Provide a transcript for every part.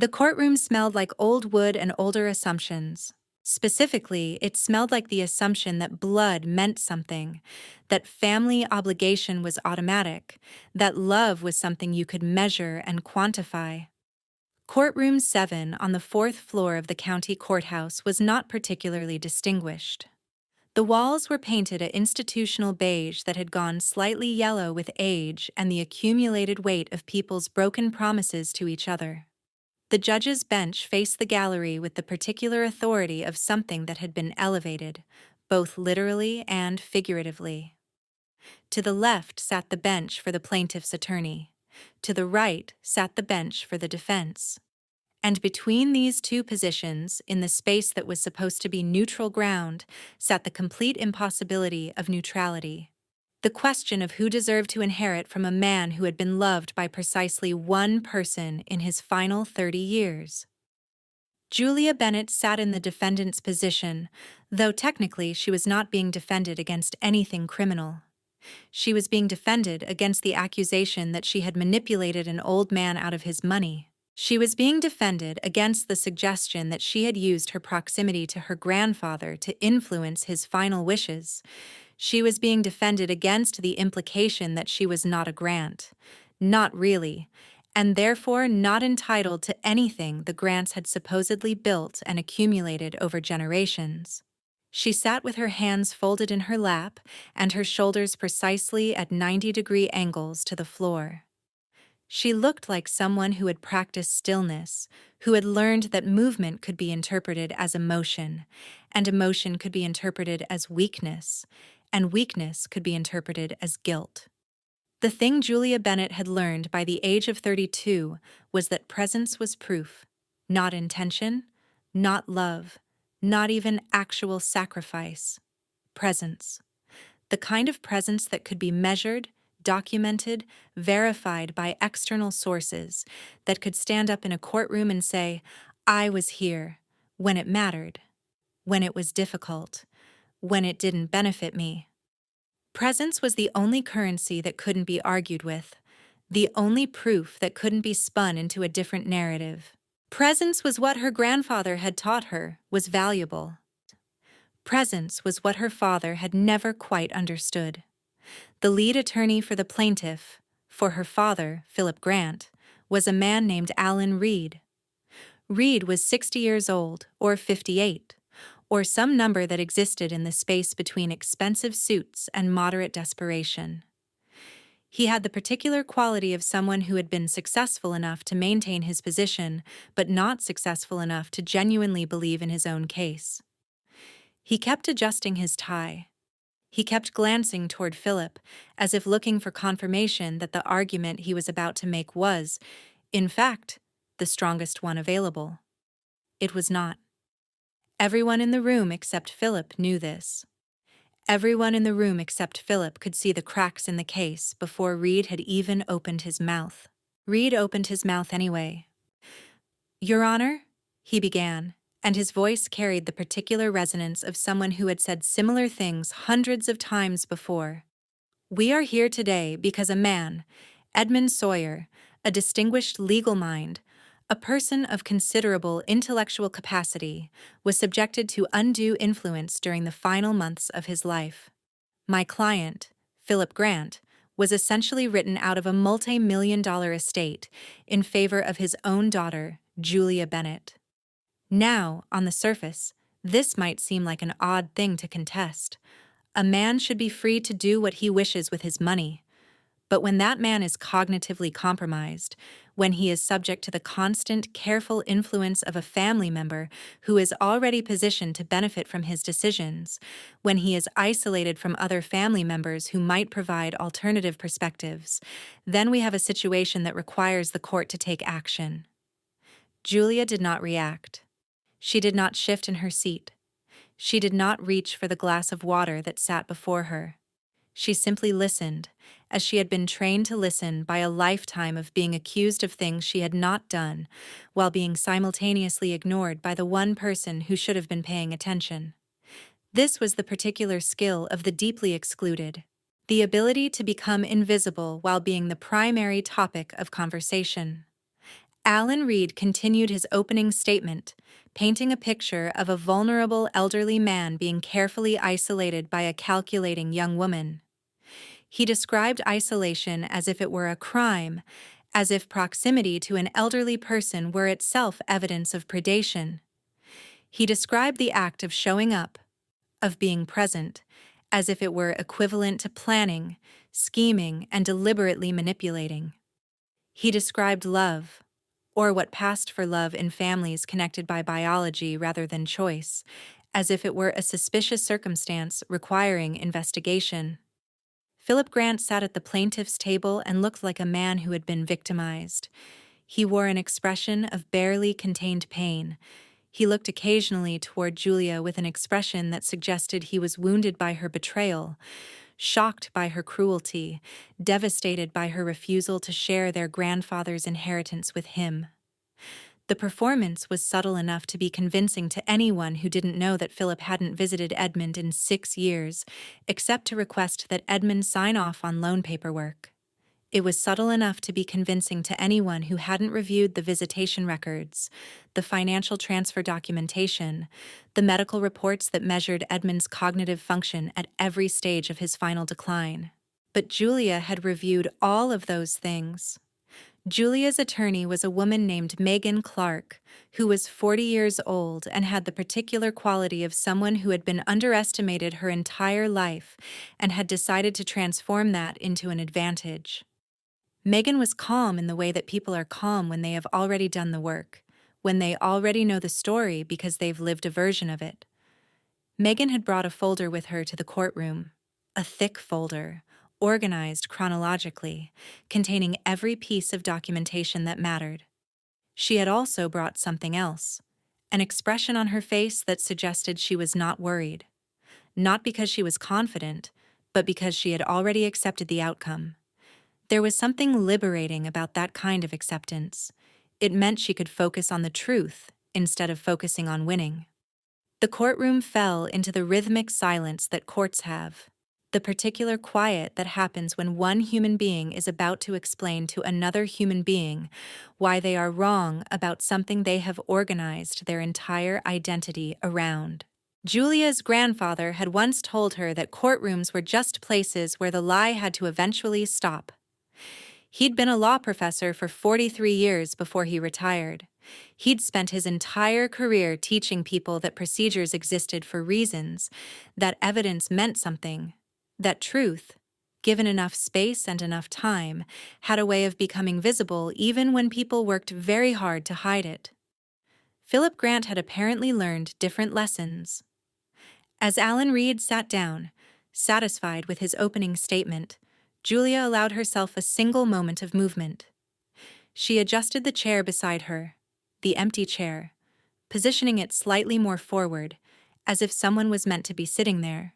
The courtroom smelled like old wood and older assumptions. Specifically, it smelled like the assumption that blood meant something, that family obligation was automatic, that love was something you could measure and quantify. Courtroom 7 on the fourth floor of the county courthouse was not particularly distinguished. The walls were painted a institutional beige that had gone slightly yellow with age and the accumulated weight of people's broken promises to each other. The judge's bench faced the gallery with the particular authority of something that had been elevated, both literally and figuratively. To the left sat the bench for the plaintiff's attorney. To the right sat the bench for the defense. And between these two positions, in the space that was supposed to be neutral ground, sat the complete impossibility of neutrality. The question of who deserved to inherit from a man who had been loved by precisely one person in his final 30 years. Julia Bennett sat in the defendant's position, though technically she was not being defended against anything criminal. She was being defended against the accusation that she had manipulated an old man out of his money. She was being defended against the suggestion that she had used her proximity to her grandfather to influence his final wishes. She was being defended against the implication that she was not a Grant, not really, and therefore not entitled to anything the Grants had supposedly built and accumulated over generations. She sat with her hands folded in her lap and her shoulders precisely at 90-degree angles to the floor. She looked like someone who had practiced stillness, who had learned that movement could be interpreted as emotion, and emotion could be interpreted as weakness, and weakness could be interpreted as guilt. The thing Julia Bennett had learned by the age of 32 was that presence was proof, not intention, not love, not even actual sacrifice. Presence. The kind of presence that could be measured, documented, verified by external sources, that could stand up in a courtroom and say, "I was here," when it mattered, when it was difficult, when it didn't benefit me. Presence was the only currency that couldn't be argued with, the only proof that couldn't be spun into a different narrative. Presence was what her grandfather had taught her was valuable. Presence was what her father had never quite understood. The lead attorney for the plaintiff, for her father, Philip Grant, was a man named Alan Reed. Reed was 60 years old, or 58, or some number that existed in the space between expensive suits and moderate desperation. He had the particular quality of someone who had been successful enough to maintain his position, but not successful enough to genuinely believe in his own case. He kept adjusting his tie. He kept glancing toward Philip, as if looking for confirmation that the argument he was about to make was, in fact, the strongest one available. It was not. Everyone in the room except Philip knew this. Everyone in the room except Philip could see the cracks in the case before Reed had even opened his mouth. Reed opened his mouth anyway. "Your Honor," he began, and his voice carried the particular resonance of someone who had said similar things hundreds of times before. "We are here today because a man, Edmund Sawyer, a distinguished legal mind, a person of considerable intellectual capacity, was subjected to undue influence during the final months of his life. My client, Philip Grant, was essentially written out of a multi-million-dollar estate in favor of his own daughter, Julia Bennett. Now, on the surface, this might seem like an odd thing to contest. A man should be free to do what he wishes with his money. But when that man is cognitively compromised, when he is subject to the constant, careful influence of a family member who is already positioned to benefit from his decisions, when he is isolated from other family members who might provide alternative perspectives, then we have a situation that requires the court to take action. Julia did not react. She did not shift in her seat. She did not reach for the glass of water that sat before her. She simply listened, as she had been trained to listen by a lifetime of being accused of things she had not done, while being simultaneously ignored by the one person who should have been paying attention. This was the particular skill of the deeply excluded, the ability to become invisible while being the primary topic of conversation. Alan Reed continued his opening statement, painting a picture of a vulnerable elderly man being carefully isolated by a calculating young woman. He described isolation as if it were a crime, as if proximity to an elderly person were itself evidence of predation. He described the act of showing up, of being present, as if it were equivalent to planning, scheming, and deliberately manipulating. He described love, or what passed for love in families connected by biology rather than choice, as if it were a suspicious circumstance requiring investigation. Philip Grant sat at the plaintiff's table and looked like a man who had been victimized. He wore an expression of barely contained pain. He looked occasionally toward Julia with an expression that suggested he was wounded by her betrayal, shocked by her cruelty, devastated by her refusal to share their grandfather's inheritance with him. The performance was subtle enough to be convincing to anyone who didn't know that Philip hadn't visited Edmund in 6 years, except to request that Edmund sign off on loan paperwork. It was subtle enough to be convincing to anyone who hadn't reviewed the visitation records, the financial transfer documentation, the medical reports that measured Edmund's cognitive function at every stage of his final decline. But Julia had reviewed all of those things. Julia's attorney was a woman named Megan Clark, who was 40 years old and had the particular quality of someone who had been underestimated her entire life and had decided to transform that into an advantage. Megan was calm in the way that people are calm when they have already done the work, when they already know the story because they've lived a version of it. Megan had brought a folder with her to the courtroom, a thick folder, organized chronologically, containing every piece of documentation that mattered. She had also brought something else, an expression on her face that suggested she was not worried, not because she was confident, but because she had already accepted the outcome. There was something liberating about that kind of acceptance. It meant she could focus on the truth instead of focusing on winning. The courtroom fell into the rhythmic silence that courts have, the particular quiet that happens when one human being is about to explain to another human being why they are wrong about something they have organized their entire identity around. Julia's grandfather had once told her that courtrooms were just places where the lie had to eventually stop. He'd been a law professor for 43 years before he retired. He'd spent his entire career teaching people that procedures existed for reasons, that evidence meant something, that truth, given enough space and enough time, had a way of becoming visible even when people worked very hard to hide it. Philip Grant had apparently learned different lessons. As Alan Reed sat down, satisfied with his opening statement, Julia allowed herself a single moment of movement. She adjusted the chair beside her, the empty chair, positioning it slightly more forward, as if someone was meant to be sitting there.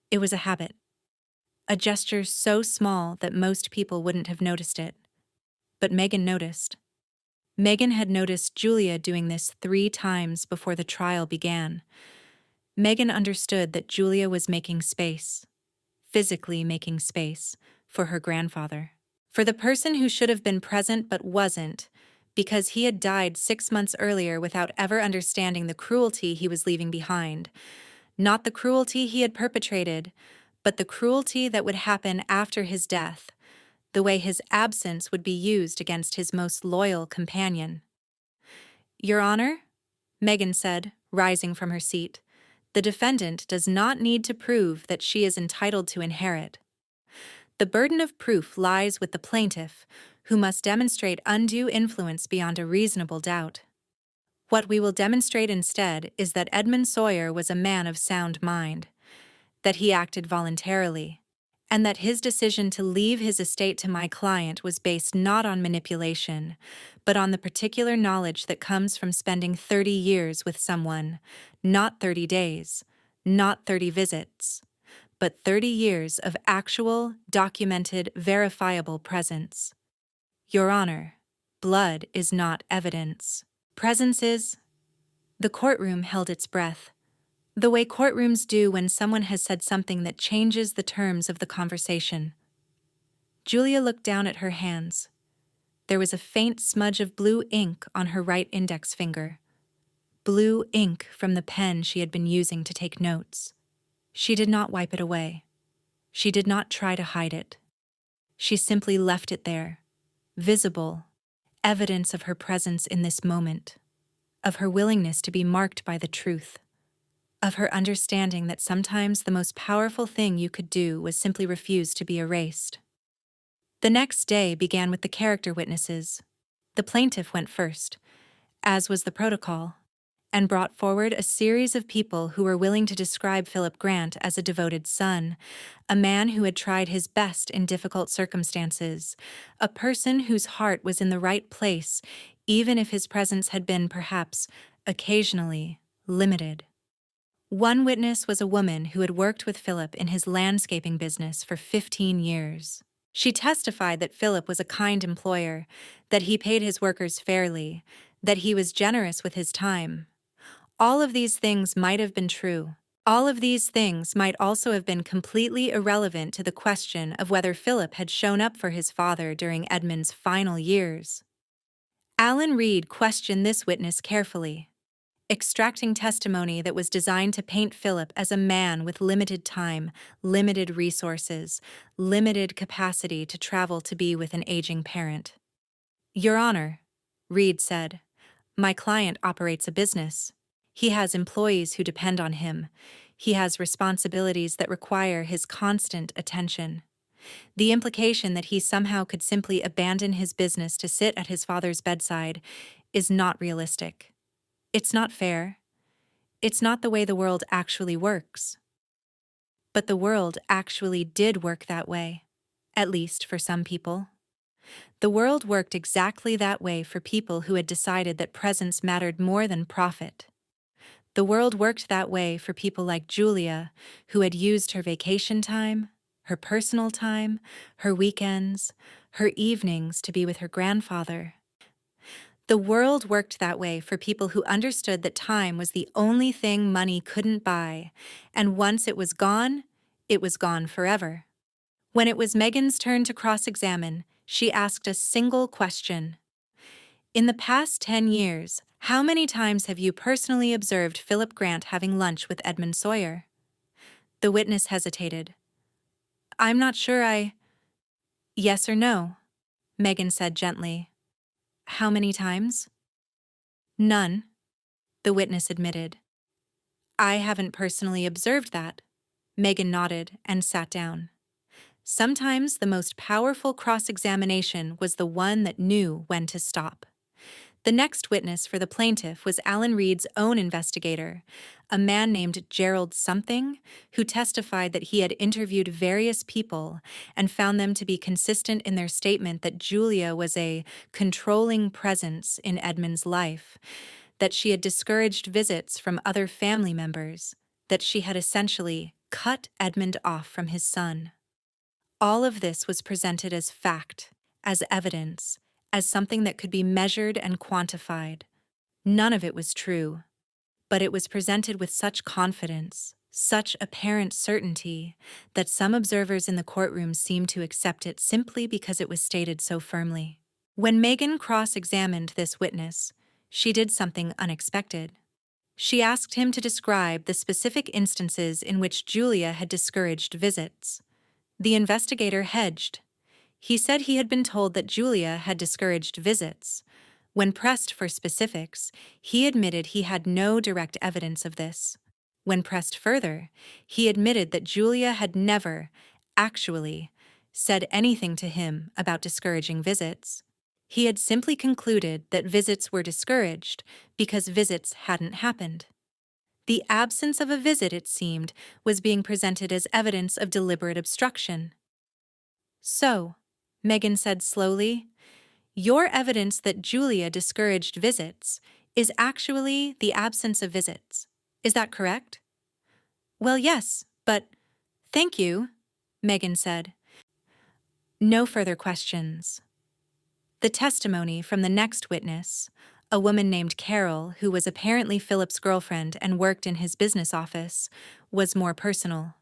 It was a habit, a gesture so small that most people wouldn't have noticed it. But Megan noticed. Megan had noticed Julia doing this 3 times before the trial began. Megan understood that Julia was making space, physically making space, for her grandfather. For the person who should have been present but wasn't, because he had died 6 months earlier without ever understanding the cruelty he was leaving behind. Not the cruelty he had perpetrated, but the cruelty that would happen after his death, the way his absence would be used against his most loyal companion. "Your Honor," Megan said, rising from her seat, "the defendant does not need to prove that she is entitled to inherit. The burden of proof lies with the plaintiff, who must demonstrate undue influence beyond a reasonable doubt. What we will demonstrate instead is that Edmund Sawyer was a man of sound mind, that he acted voluntarily, and that his decision to leave his estate to my client was based not on manipulation, but on the particular knowledge that comes from spending 30 years with someone, not 30 days, not 30 visits, but 30 years of actual, documented, verifiable presence. Your Honor, blood is not evidence. Presence is." The courtroom held its breath, the way courtrooms do when someone has said something that changes the terms of the conversation. Julia looked down at her hands. There was a faint smudge of blue ink on her right index finger. Blue ink from the pen she had been using to take notes. She did not wipe it away. She did not try to hide it. She simply left it there, visible, evidence of her presence in this moment, of her willingness to be marked by the truth, of her understanding that sometimes the most powerful thing you could do was simply refuse to be erased. The next day began with the character witnesses. The plaintiff went first, as was the protocol, and brought forward a series of people who were willing to describe Philip Grant as a devoted son, a man who had tried his best in difficult circumstances, a person whose heart was in the right place, even if his presence had been, perhaps, occasionally, limited. One witness was a woman who had worked with Philip in his landscaping business for 15 years. She testified that Philip was a kind employer, that he paid his workers fairly, that he was generous with his time. All of these things might have been true. All of these things might also have been completely irrelevant to the question of whether Philip had shown up for his father during Edmund's final years. Alan Reed questioned this witness carefully, extracting testimony that was designed to paint Philip as a man with limited time, limited resources, limited capacity to travel to be with an aging parent. "Your Honor," Reed said, "my client operates a business. He has employees who depend on him. He has responsibilities that require his constant attention. The implication that he somehow could simply abandon his business to sit at his father's bedside is not realistic. It's not fair. It's not the way the world actually works." But the world actually did work that way, at least for some people. The world worked exactly that way for people who had decided that presence mattered more than profit. The world worked that way for people like Julia, who had used her vacation time, her personal time, her weekends, her evenings to be with her grandfather. The world worked that way for people who understood that time was the only thing money couldn't buy, and once it was gone forever. When it was Megan's turn to cross-examine, she asked a single question. "In the past 10 years, how many times have you personally observed Philip Grant having lunch with Edmund Sawyer?" The witness hesitated. "I'm not sure I—" "Yes or no?" Megan said gently. "How many times?" "None," the witness admitted. "I haven't personally observed that." Megan nodded and sat down. Sometimes the most powerful cross-examination was the one that knew when to stop. The next witness for the plaintiff was Alan Reed's own investigator, a man named Gerald Something, who testified that he had interviewed various people and found them to be consistent in their statement that Julia was a controlling presence in Edmund's life, that she had discouraged visits from other family members, that she had essentially cut Edmund off from his son. All of this was presented as fact, as evidence, as something that could be measured and quantified. None of it was true, but it was presented with such confidence, such apparent certainty, that some observers in the courtroom seemed to accept it simply because it was stated so firmly. When Megan cross-examined this witness, she did something unexpected. She asked him to describe the specific instances in which Julia had discouraged visits. The investigator hedged. He said he had been told that Julia had discouraged visits. When pressed for specifics, he admitted he had no direct evidence of this. When pressed further, he admitted that Julia had never, actually, said anything to him about discouraging visits. He had simply concluded that visits were discouraged because visits hadn't happened. The absence of a visit, it seemed, was being presented as evidence of deliberate obstruction. "So," Megan said slowly, "your evidence that Julia discouraged visits is actually the absence of visits. Is that correct?" "Well, yes, but—" "Thank you," Megan said. No further questions. The testimony from the next witness, a woman named Carol, who was apparently Philip's girlfriend and worked in his business office, was more personal.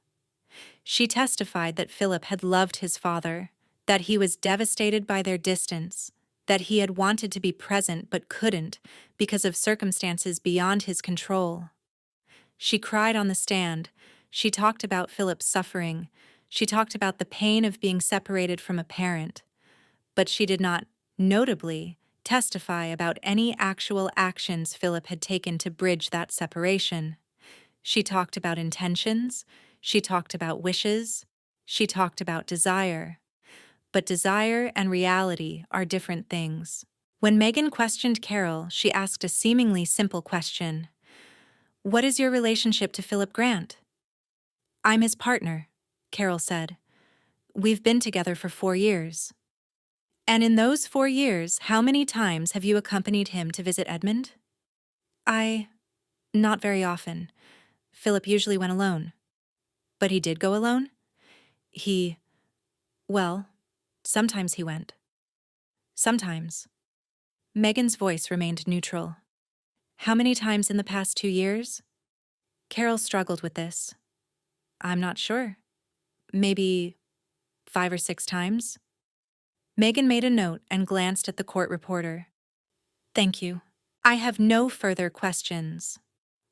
She testified that Philip had loved his father, that he was devastated by their distance, that he had wanted to be present but couldn't because of circumstances beyond his control. She cried on the stand. She talked about Philip's suffering. She talked about the pain of being separated from a parent. But she did not, notably, testify about any actual actions Philip had taken to bridge that separation. She talked about intentions. She talked about wishes. She talked about desire. But desire and reality are different things. When Megan questioned Carol, she asked a seemingly simple question. "What is your relationship to Philip Grant?" "I'm his partner," Carol said. "We've been together for 4 years." "And in those 4 years, how many times have you accompanied him to visit Edmund?" Not very often. Philip usually went alone." "But he did go alone?" He, well, sometimes he went. Sometimes." Megan's voice remained neutral. "How many times in the past 2 years?" Carol struggled with this. "I'm not sure. Maybe 5 or 6 times." Megan made a note and glanced at the court reporter. "Thank you. I have no further questions."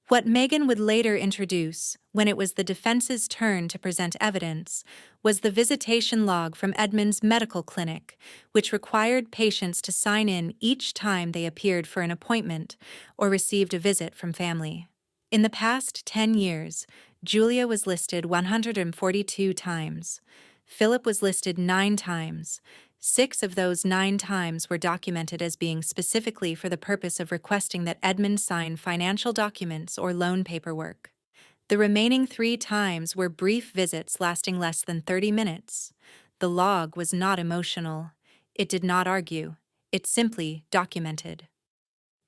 What Megan would later introduce, when it was the defense's turn to present evidence, was the visitation log from Edmund's medical clinic, which required patients to sign in each time they appeared for an appointment or received a visit from family. In the past 10 years, Julia was listed 142 times. Philip was listed 9 times. 6 of those 9 times were documented as being specifically for the purpose of requesting that Edmund sign financial documents or loan paperwork. The remaining 3 times were brief visits lasting less than 30 minutes. The log was not emotional. It did not argue. It simply documented.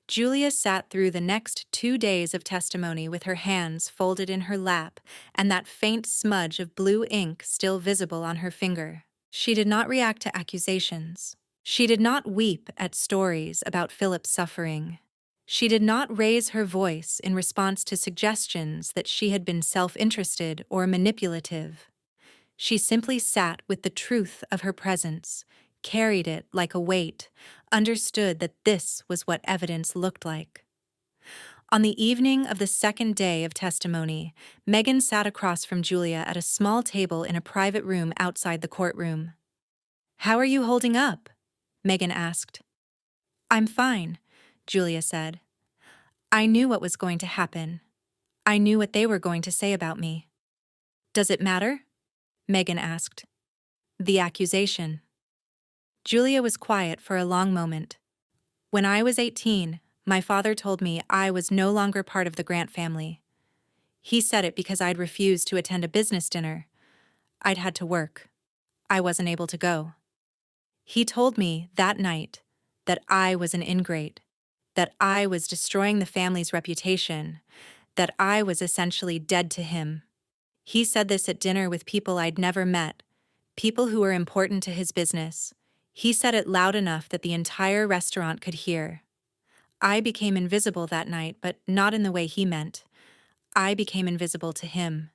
Julia sat through the next 2 days of testimony with her hands folded in her lap and that faint smudge of blue ink still visible on her finger. She did not react to accusations. She did not weep at stories about Philip's suffering. She did not raise her voice in response to suggestions that she had been self-interested or manipulative. She simply sat with the truth of her presence, carried it like a weight, understood that this was what evidence looked like. On the evening of the second day of testimony, Megan sat across from Julia at a small table in a private room outside the courtroom. "How are you holding up?" Megan asked. "I'm fine," Julia said. "I knew what was going to happen. I knew what they were going to say about me." "Does it matter?" Megan asked. "The accusation." Julia was quiet for a long moment. "When I was 18, my father told me I was no longer part of the Grant family. He said it because I'd refused to attend a business dinner. I'd had to work. I wasn't able to go. He told me that night that I was an ingrate, that I was destroying the family's reputation, that I was essentially dead to him. He said this at dinner with people I'd never met, people who were important to his business. He said it loud enough that the entire restaurant could hear. I became invisible that night, but not in the way he meant. I became invisible to him.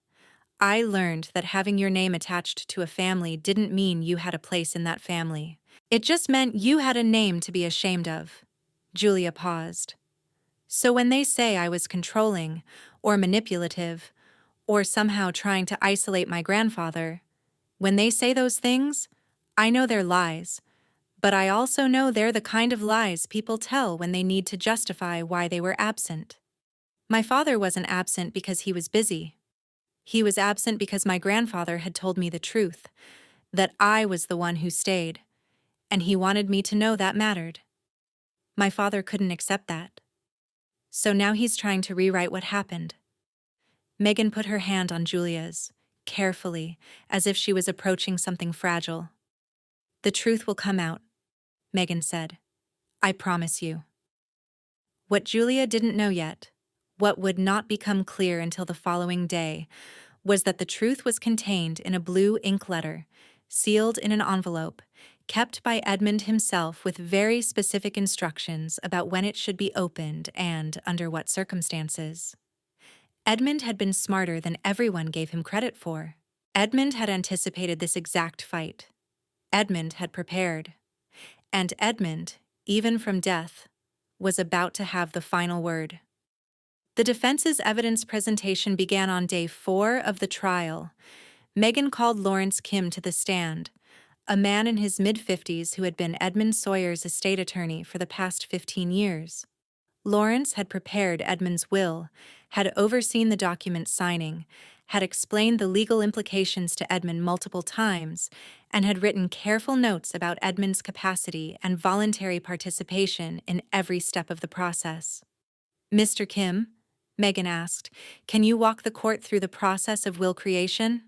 I learned that having your name attached to a family didn't mean you had a place in that family. It just meant you had a name to be ashamed of." Julia paused. "So when they say I was controlling, or manipulative, or somehow trying to isolate my grandfather, when they say those things, I know they're lies, but I also know they're the kind of lies people tell when they need to justify why they were absent. My father wasn't absent because he was busy. He was absent because my grandfather had told me the truth, that I was the one who stayed, and he wanted me to know that mattered. My father couldn't accept that. So now he's trying to rewrite what happened." Megan put her hand on Julia's, carefully, as if she was approaching something fragile. "The truth will come out," Megan said. "I promise you." What Julia didn't know yet, what would not become clear until the following day, was that the truth was contained in a blue ink letter, sealed in an envelope, kept by Edmund himself with very specific instructions about when it should be opened and under what circumstances. Edmund had been smarter than everyone gave him credit for. Edmund had anticipated this exact fight. Edmund had prepared. And Edmund, even from death, was about to have the final word. The defense's evidence presentation began on day 4 of the trial. Megan called Lawrence Kim to the stand, a man in his mid-50s who had been Edmund Sawyer's estate attorney for the past 15 years. Lawrence had prepared Edmund's will, had overseen the document signing, had explained the legal implications to Edmund multiple times, and had written careful notes about Edmund's capacity and voluntary participation in every step of the process. "Mr. Kim," Megan asked, "can you walk the court through the process of will creation?"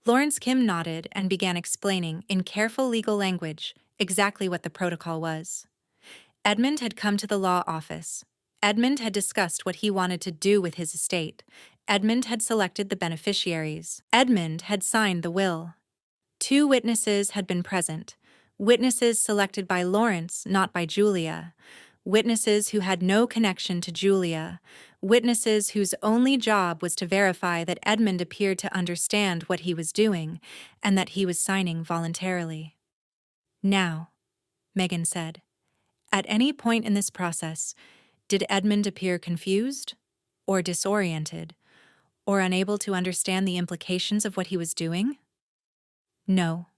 Lawrence Kim nodded and began explaining, in careful legal language, exactly what the protocol was. Edmund had come to the law office. Edmund had discussed what he wanted to do with his estate. Edmund had selected the beneficiaries. Edmund had signed the will. 2 witnesses had been present. Witnesses selected by Lawrence, not by Julia. Witnesses who had no connection to Julia. Witnesses whose only job was to verify that Edmund appeared to understand what he was doing and that he was signing voluntarily. "Now," Megan said, "at any point in this process, did Edmund appear confused, or disoriented, or unable to understand the implications of what he was doing?" "No,"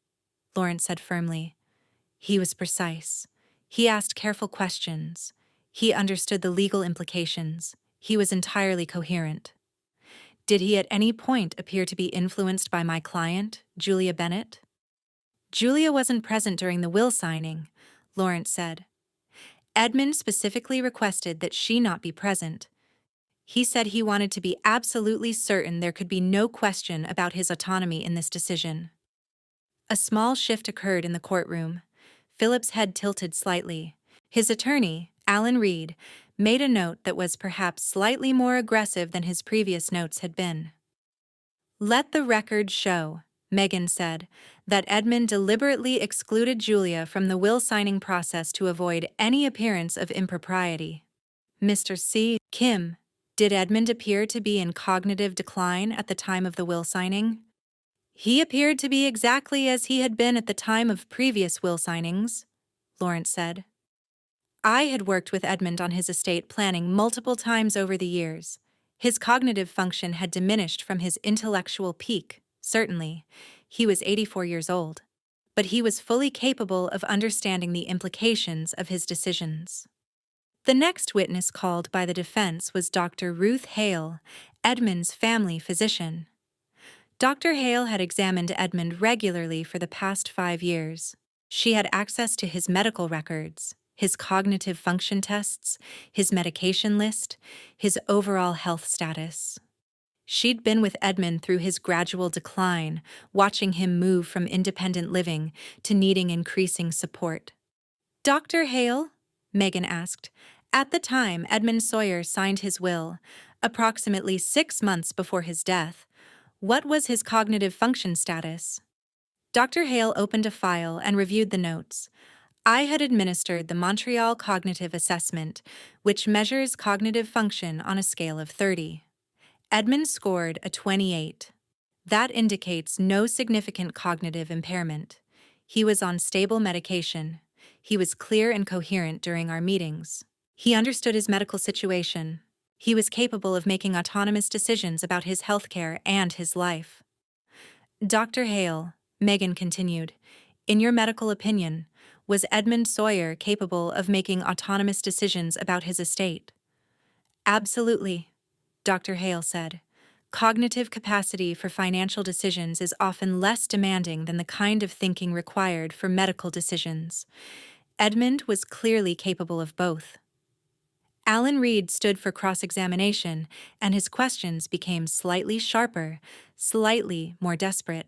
Lawrence said firmly. "He was precise. He asked careful questions. He understood the legal implications. He was entirely coherent." "Did he at any point appear to be influenced by my client, Julia Bennett?" "Julia wasn't present during the will signing," Lawrence said. "Edmund specifically requested that she not be present. He said he wanted to be absolutely certain there could be no question about his autonomy in this decision." A small shift occurred in the courtroom. Philip's head tilted slightly. His attorney, Alan Reed, made a note that was perhaps slightly more aggressive than his previous notes had been. "Let the record show," Megan said, "that Edmund deliberately excluded Julia from the will-signing process to avoid any appearance of impropriety." "Mr. C. Kim, did Edmund appear to be in cognitive decline at the time of the will signing?" "He appeared to be exactly as he had been at the time of previous will signings," Lawrence said. "I had worked with Edmund on his estate planning multiple times over the years. His cognitive function had diminished from his intellectual peak, certainly. He was 84 years old. But he was fully capable of understanding the implications of his decisions." The next witness called by the defense was Dr. Ruth Hale, Edmund's family physician. Dr. Hale had examined Edmund regularly for the past 5 years. She had access to his medical records, his cognitive function tests, his medication list, his overall health status. She'd been with Edmund through his gradual decline, watching him move from independent living to needing increasing support. "Dr. Hale?" Megan asked. "At the time Edmund Sawyer signed his will, approximately 6 months before his death, what was his cognitive function status?" Dr. Hale opened a file and reviewed the notes. "I had administered the Montreal Cognitive Assessment, which measures cognitive function on a scale of 30. Edmund scored a 28. That indicates no significant cognitive impairment. He was on stable medication. He was clear and coherent during our meetings. He understood his medical situation. He was capable of making autonomous decisions about his healthcare and his life." "Dr. Hale," Megan continued, "in your medical opinion, was Edmund Sawyer capable of making autonomous decisions about his estate?" "Absolutely," Dr. Hale said. "Cognitive capacity for financial decisions is often less demanding than the kind of thinking required for medical decisions. Edmund was clearly capable of both." Alan Reed stood for cross-examination, and his questions became slightly sharper, slightly more desperate.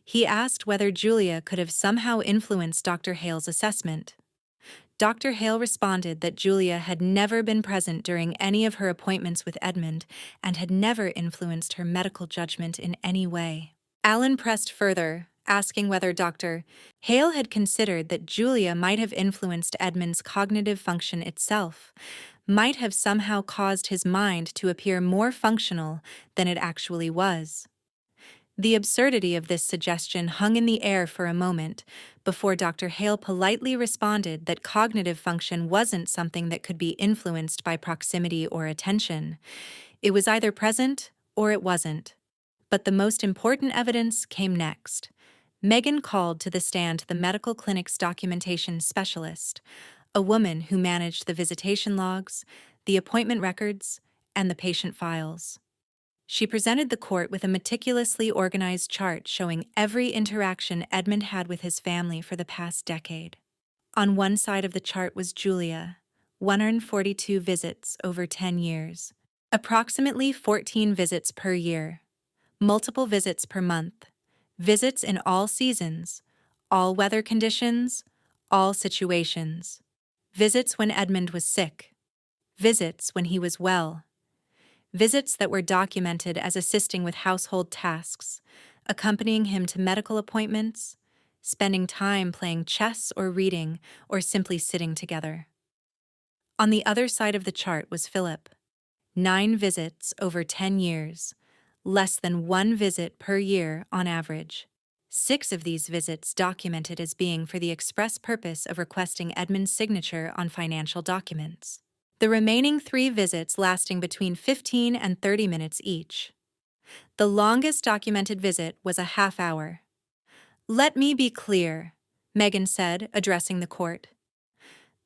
He asked whether Julia could have somehow influenced Dr. Hale's assessment. Dr. Hale responded that Julia had never been present during any of her appointments with Edmund and had never influenced her medical judgment in any way. Alan pressed further, asking whether Dr. Hale had considered that Julia might have influenced Edmund's cognitive function itself, might have somehow caused his mind to appear more functional than it actually was. The absurdity of this suggestion hung in the air for a moment before Dr. Hale politely responded that cognitive function wasn't something that could be influenced by proximity or attention. It was either present or it wasn't. But the most important evidence came next. Megan called to the stand the medical clinic's documentation specialist, a woman who managed the visitation logs, the appointment records, and the patient files. She presented the court with a meticulously organized chart showing every interaction Edmund had with his family for the past decade. On one side of the chart was Julia, 142 visits over 10 years, approximately 14 visits per year, multiple visits per month, visits in all seasons, all weather conditions, all situations, visits when Edmund was sick, visits when he was well, visits that were documented as assisting with household tasks, accompanying him to medical appointments, spending time playing chess or reading, or simply sitting together. On the other side of the chart was Philip. 9 visits over 10 years, less than 1 visit per year on average. 6 of these visits documented as being for the express purpose of requesting Edmund's signature on financial documents. The remaining 3 visits lasting between 15 and 30 minutes each. The longest documented visit was a half hour. "Let me be clear," Megan said, addressing the court.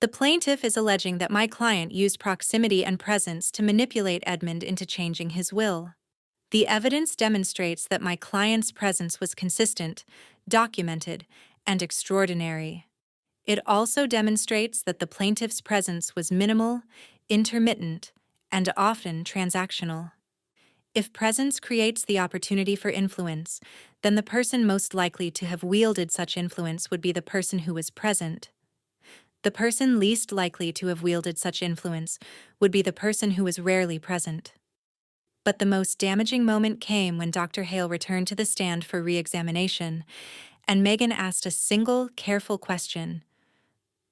"The plaintiff is alleging that my client used proximity and presence to manipulate Edmund into changing his will. The evidence demonstrates that my client's presence was consistent, documented, and extraordinary. It also demonstrates that the plaintiff's presence was minimal, intermittent, and often transactional. If presence creates the opportunity for influence, then the person most likely to have wielded such influence would be the person who was present. The person least likely to have wielded such influence would be the person who was rarely present." But the most damaging moment came when Dr. Hale returned to the stand for re-examination, and Megan asked a single, careful question.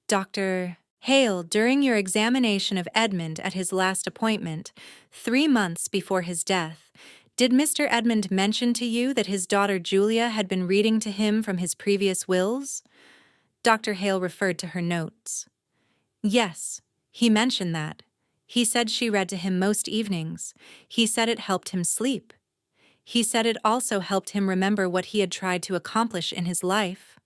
"Dr. Hale, during your examination of Edmund at his last appointment, 3 months before his death, did Mr. Edmund mention to you that his daughter Julia had been reading to him from his previous wills?" Dr. Hale referred to her notes. "Yes, he mentioned that. He said she read to him most evenings. He said it helped him sleep. He said it also helped him remember what he had tried to accomplish in his life."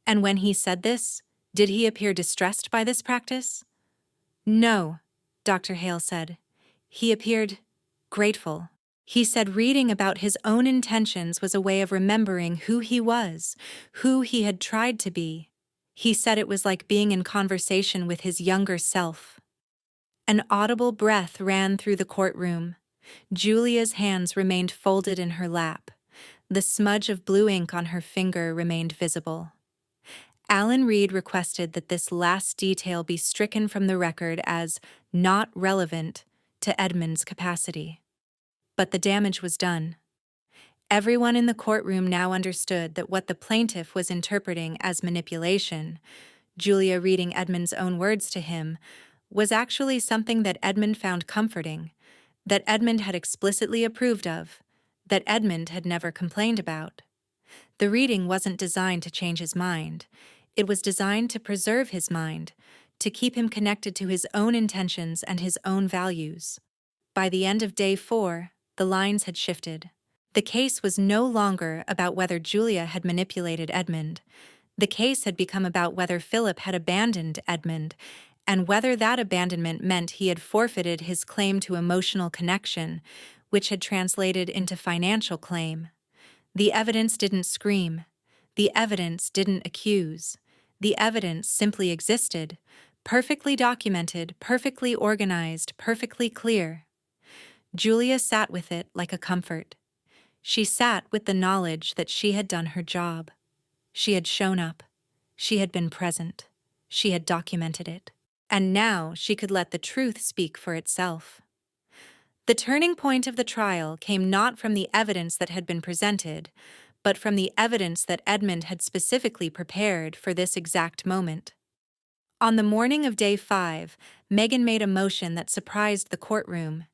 "And when he said this, did he appear distressed by this practice?" "No," Dr. Hale said. "He appeared grateful. He said reading about his own intentions was a way of remembering who he was, who he had tried to be. He said it was like being in conversation with his younger self." An audible breath ran through the courtroom. Julia's hands remained folded in her lap. The smudge of blue ink on her finger remained visible. Alan Reed requested that this last detail be stricken from the record as not relevant to Edmund's capacity. But the damage was done. Everyone in the courtroom now understood that what the plaintiff was interpreting as manipulation, Julia reading Edmund's own words to him, was actually something that Edmund found comforting, that Edmund had explicitly approved of, that Edmund had never complained about. The reading wasn't designed to change his mind. It was designed to preserve his mind, to keep him connected to his own intentions and his own values. By the end of day 4, the lines had shifted. The case was no longer about whether Julia had manipulated Edmund. The case had become about whether Philip had abandoned Edmund, and whether that abandonment meant he had forfeited his claim to emotional connection, which had translated into financial claim. The evidence didn't scream. The evidence didn't accuse. The evidence simply existed, perfectly documented, perfectly organized, perfectly clear. Julia sat with it like a comfort. She sat with the knowledge that she had done her job. She had shown up. She had been present. She had documented it. And now she could let the truth speak for itself. The turning point of the trial came not from the evidence that had been presented, but from the evidence that Edmund had specifically prepared for this exact moment. On the morning of day 5, Megan made a motion that surprised the courtroom.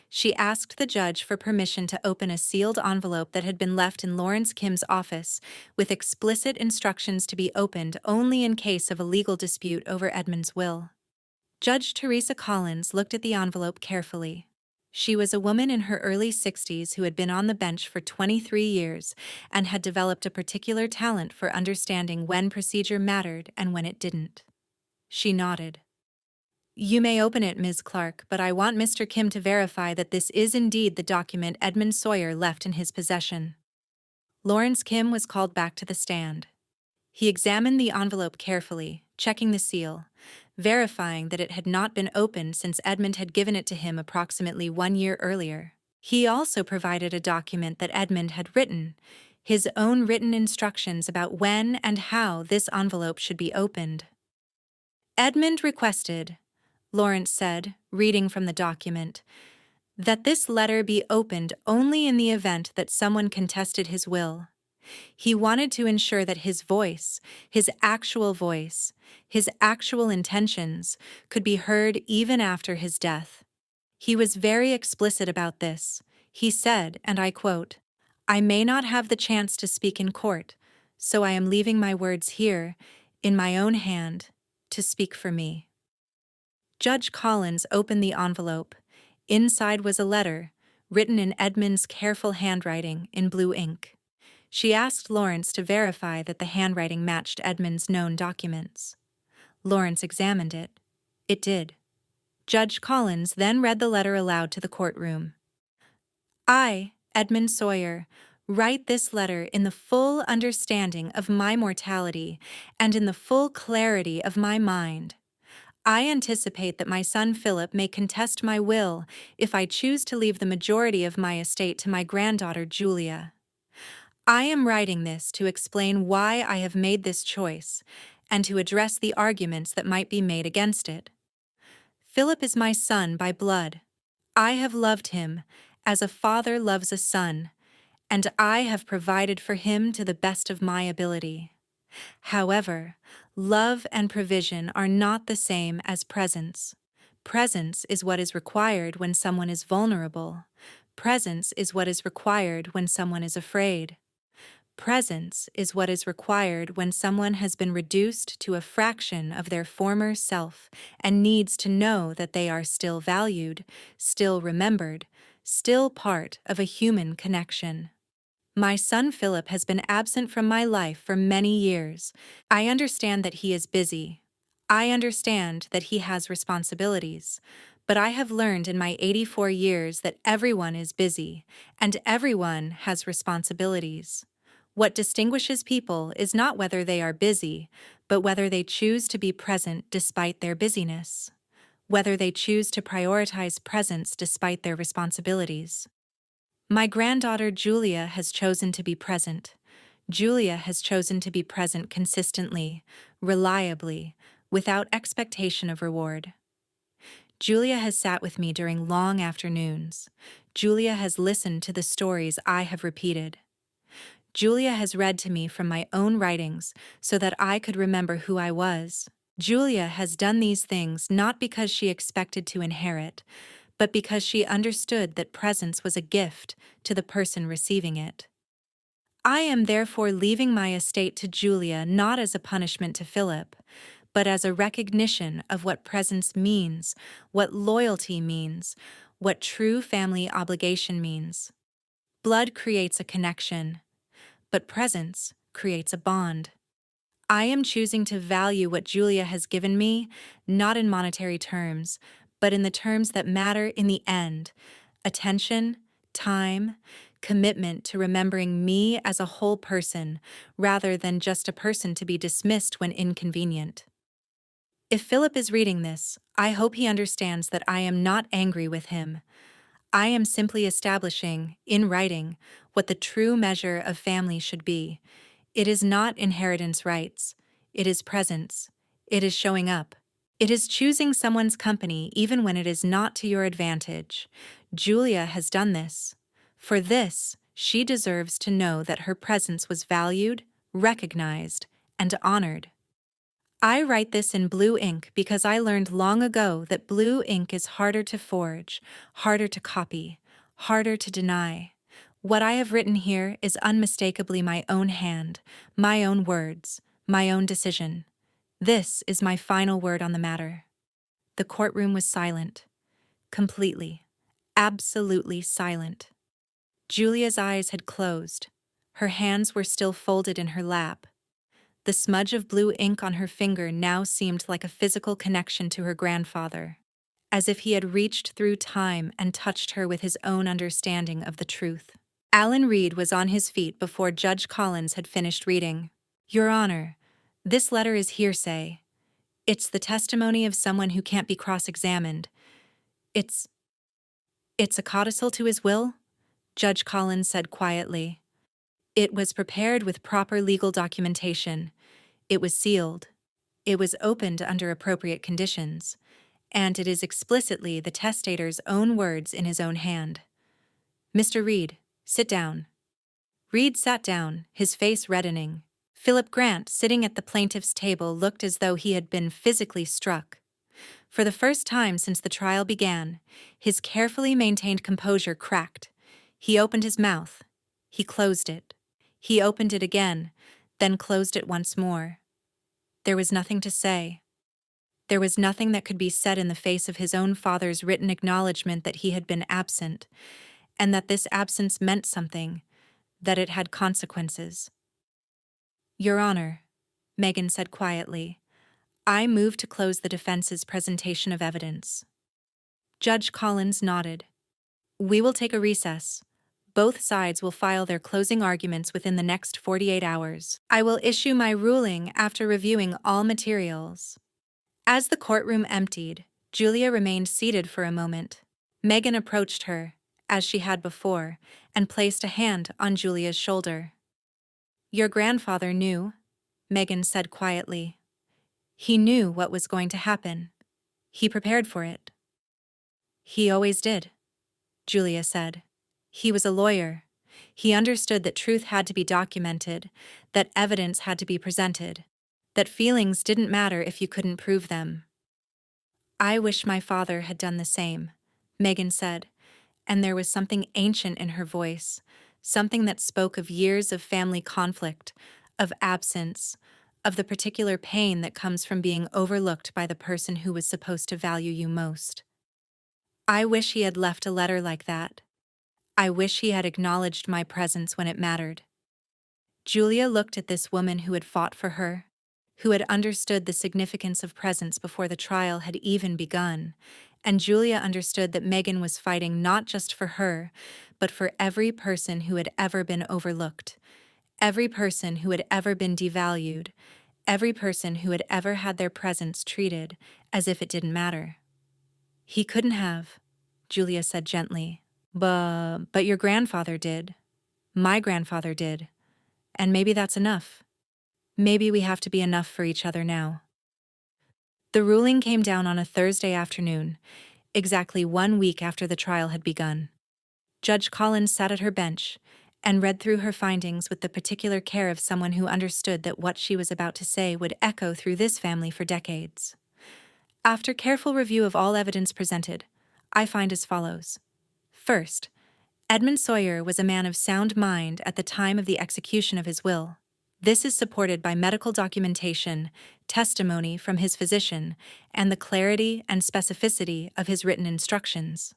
She asked the judge for permission to open a sealed envelope that had been left in Lawrence Kim's office, with explicit instructions to be opened only in case of a legal dispute over Edmund's will. Judge Teresa Collins looked at the envelope carefully. She was a woman in her early 60s who had been on the bench for 23 years and had developed a particular talent for understanding when procedure mattered and when it didn't. She nodded. "You may open it, Ms. Clark, but I want Mr. Kim to verify that this is indeed the document Edmund Sawyer left in his possession." Lawrence Kim was called back to the stand. He examined the envelope carefully, checking the seal, verifying that it had not been opened since Edmund had given it to him approximately 1 year earlier. He also provided a document that Edmund had written, his own written instructions about when and how this envelope should be opened. "Edmund requested," Lawrence said, reading from the document, "that this letter be opened only in the event that someone contested his will. He wanted to ensure that his voice, his actual intentions, could be heard even after his death. He was very explicit about this. He said, and I quote, 'I may not have the chance to speak in court, so I am leaving my words here, in my own hand, to speak for me.'" Judge Collins opened the envelope. Inside was a letter, written in Edmund's careful handwriting in blue ink. She asked Lawrence to verify that the handwriting matched Edmund's known documents. Lawrence examined it. It did. Judge Collins then read the letter aloud to the courtroom. "I, Edmund Sawyer, write this letter in the full understanding of my mortality and in the full clarity of my mind. I anticipate that my son Philip may contest my will if I choose to leave the majority of my estate to my granddaughter Julia. I am writing this to explain why I have made this choice and to address the arguments that might be made against it. Philip is my son by blood. I have loved him as a father loves a son, and I have provided for him to the best of my ability. However, love and provision are not the same as presence. Presence is what is required when someone is vulnerable. Presence is what is required when someone is afraid. Presence is what is required when someone has been reduced to a fraction of their former self and needs to know that they are still valued, still remembered, still part of a human connection. My son Philip has been absent from my life for many years. I understand that he is busy. I understand that he has responsibilities. But I have learned in my 84 years that everyone is busy, and everyone has responsibilities. What distinguishes people is not whether they are busy, but whether they choose to be present despite their busyness, whether they choose to prioritize presence despite their responsibilities. My granddaughter Julia has chosen to be present. Julia has chosen to be present consistently, reliably, without expectation of reward. Julia has sat with me during long afternoons. Julia has listened to the stories I have repeated. Julia has read to me from my own writings so that I could remember who I was. Julia has done these things not because she expected to inherit, but because she understood that presence was a gift to the person receiving it. I am therefore leaving my estate to Julia not as a punishment to Philip, but as a recognition of what presence means, what loyalty means, what true family obligation means. Blood creates a connection, but presence creates a bond. I am choosing to value what Julia has given me, not in monetary terms, but in the terms that matter in the end: attention, time, commitment to remembering me as a whole person, rather than just a person to be dismissed when inconvenient. If Philip is reading this, I hope he understands that I am not angry with him. I am simply establishing, in writing, what the true measure of family should be. It is not inheritance rights. It is presence. It is showing up. It is choosing someone's company even when it is not to your advantage. Julia has done this. For this, she deserves to know that her presence was valued, recognized, and honored. I write this in blue ink because I learned long ago that blue ink is harder to forge, harder to copy, harder to deny. What I have written here is unmistakably my own hand, my own words, my own decision. This is my final word on the matter. The courtroom was silent. Completely. Absolutely silent. Julia's eyes had closed. Her hands were still folded in her lap. The smudge of blue ink on her finger now seemed like a physical connection to her grandfather, as if he had reached through time and touched her with his own understanding of the truth. Alan Reed was on his feet before Judge Collins had finished reading. Your Honor, this letter is hearsay. It's the testimony of someone who can't be cross-examined. It's a codicil to his will? Judge Collins said quietly. It was prepared with proper legal documentation. It was sealed. It was opened under appropriate conditions. And it is explicitly the testator's own words in his own hand. Mr. Reed, sit down. Reed sat down, his face reddening. Philip Grant, sitting at the plaintiff's table, looked as though he had been physically struck. For the first time since the trial began, his carefully maintained composure cracked. He opened his mouth. He closed it. He opened it again, then closed it once more. There was nothing to say. There was nothing that could be said in the face of his own father's written acknowledgement that he had been absent, and that this absence meant something, that it had consequences. Your Honor, Megan said quietly, I move to close the defense's presentation of evidence. Judge Collins nodded. We will take a recess. Both sides will file their closing arguments within the next 48 hours. I will issue my ruling after reviewing all materials. As the courtroom emptied, Julia remained seated for a moment. Megan approached her, as she had before, and placed a hand on Julia's shoulder. Your grandfather knew, Megan said quietly. He knew what was going to happen. He prepared for it. He always did, Julia said. He was a lawyer. He understood that truth had to be documented, that evidence had to be presented, that feelings didn't matter if you couldn't prove them. I wish my father had done the same, Megan said, and there was something ancient in her voice, something that spoke of years of family conflict, of absence, of the particular pain that comes from being overlooked by the person who was supposed to value you most. I wish he had left a letter like that. I wish he had acknowledged my presence when it mattered. Julia looked at this woman who had fought for her, who had understood the significance of presence before the trial had even begun, and Julia understood that Megan was fighting not just for her, but for every person who had ever been overlooked, every person who had ever been devalued, every person who had ever had their presence treated as if it didn't matter. He couldn't have, Julia said gently. But your grandfather did. My grandfather did. And maybe that's enough. Maybe we have to be enough for each other now. The ruling came down on a Thursday afternoon, exactly 1 week after the trial had begun. Judge Collins sat at her bench and read through her findings with the particular care of someone who understood that what she was about to say would echo through this family for decades. After careful review of all evidence presented, I find as follows. First, Edmund Sawyer was a man of sound mind at the time of the execution of his will. This is supported by medical documentation, testimony from his physician, and the clarity and specificity of his written instructions.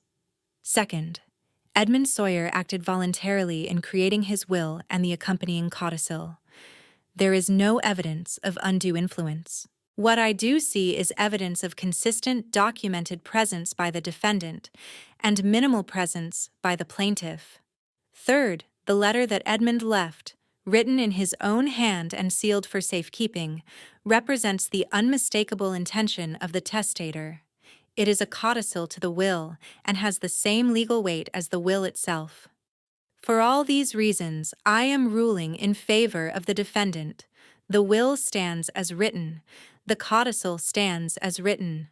Second, Edmund Sawyer acted voluntarily in creating his will and the accompanying codicil. There is no evidence of undue influence. What I do see is evidence of consistent, documented presence by the defendant and minimal presence by the plaintiff. Third, the letter that Edmund left, written in his own hand and sealed for safekeeping, represents the unmistakable intention of the testator. It is a codicil to the will and has the same legal weight as the will itself. For all these reasons, I am ruling in favor of the defendant. The will stands as written. The codicil stands as written.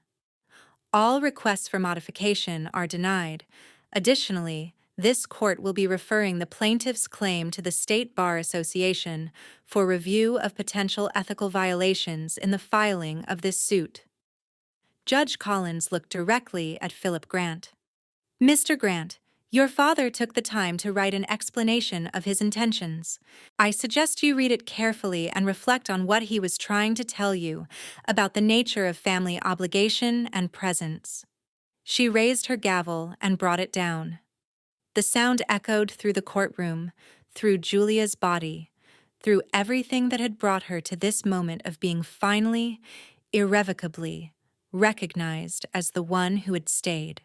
All requests for modification are denied. Additionally, This court will be referring the plaintiff's claim to the State Bar Association for review of potential ethical violations in the filing of this suit. Judge Collins looked directly at Philip Grant. Mr. Grant, your father took the time to write an explanation of his intentions. I suggest you read it carefully and reflect on what he was trying to tell you about the nature of family obligation and presence. She raised her gavel and brought it down. The sound echoed through the courtroom, through Julia's body, through everything that had brought her to this moment of being finally, irrevocably, recognized as the one who had stayed.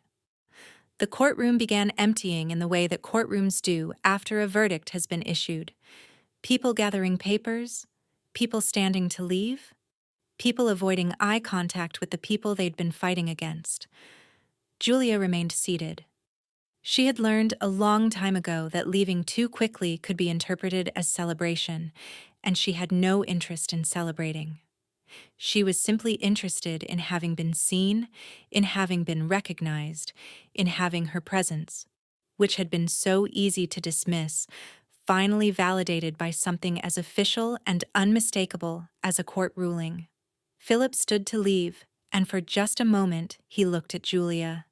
The courtroom began emptying in the way that courtrooms do after a verdict has been issued. People gathering papers, people standing to leave, people avoiding eye contact with the people they'd been fighting against. Julia remained seated. She had learned a long time ago that leaving too quickly could be interpreted as celebration, and she had no interest in celebrating. She was simply interested in having been seen, in having been recognized, in having her presence, which had been so easy to dismiss, finally validated by something as official and unmistakable as a court ruling. Philip stood to leave, and for just a moment he looked at Julia.